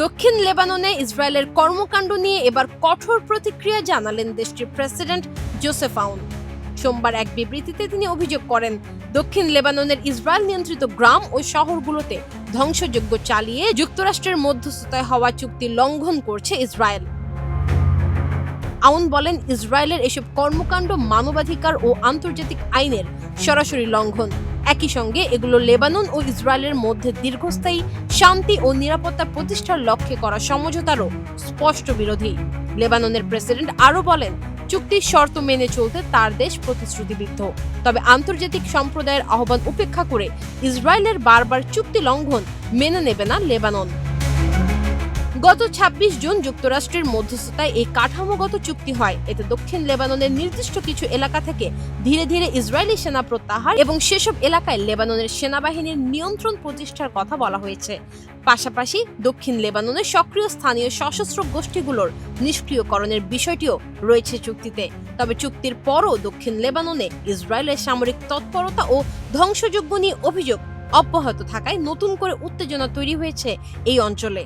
দক্ষিণ লেবাননে ইসরায়েলের কর্মকাণ্ড নিয়ে এবার কঠোর প্রতিক্রিয়া জানালেন দেশটির প্রেসিডেন্ট জোসেফ আউন। সোমবার এক বিবৃতিতে তিনি অভিযোগ করেন, দক্ষিণ লেবাননের ইসরায়েল নিয়ন্ত্রিত গ্রাম ও শহরগুলোতে ধ্বংসযজ্ঞ চালিয়ে যুক্তরাষ্ট্রের মধ্যস্থতায় হওয়া চুক্তি লঙ্ঘন করছে ইসরায়েল। আউন বলেন, ইসরায়েলের এসব কর্মকাণ্ড মানবাধিকার ও আন্তর্জাতিক আইনের সরাসরি লঙ্ঘন। একই সঙ্গে এগুলো লেবানন ও ইসরায়েলের মধ্যে দীর্ঘস্থায়ী শান্তি ও নিরাপত্তা প্রতিষ্ঠার লক্ষ্যে করা সমঝোতারও স্পষ্ট বিরোধী। লেবাননের প্রেসিডেন্ট আরও বলেন, চুক্তির শর্ত মেনে চলতে তার দেশ প্রতিশ্রুতিবদ্ধ, তবে আন্তর্জাতিক সম্প্রদায়ের আহ্বান উপেক্ষা করে ইসরায়েলের বারবার চুক্তি লঙ্ঘন মেনে নেবে না লেবানন। গত ২৬ জুন যুক্তরাষ্ট্রের মধ্যস্থতায় এই কাঠামোগত চুক্তি হয়। এতে দক্ষিণ লেবাননের নির্দিষ্ট কিছু এলাকা থেকে ধীরে ধীরে ইসরায়েলি সেনা প্রত্যাহার এবং সেসব এলাকায় লেবাননের সেনাবাহিনীর নিয়ন্ত্রণ প্রতিষ্ঠার কথা বলা হয়েছে। পাশাপাশি দক্ষিণ লেবাননের সক্রিয় স্থানীয় সশস্ত্র গোষ্ঠীগুলোর নিষ্ক্রিয়করণের বিষয়টিও রয়েছে চুক্তিতে। তবে চুক্তির পরও দক্ষিণ লেবাননে ইসরায়েলের সামরিক তৎপরতা ও ধ্বংসযজ্ঞ নিয়ে অভিযোগ অব্যাহত থাকায় নতুন করে উত্তেজনা তৈরি হয়েছে এই অঞ্চলে।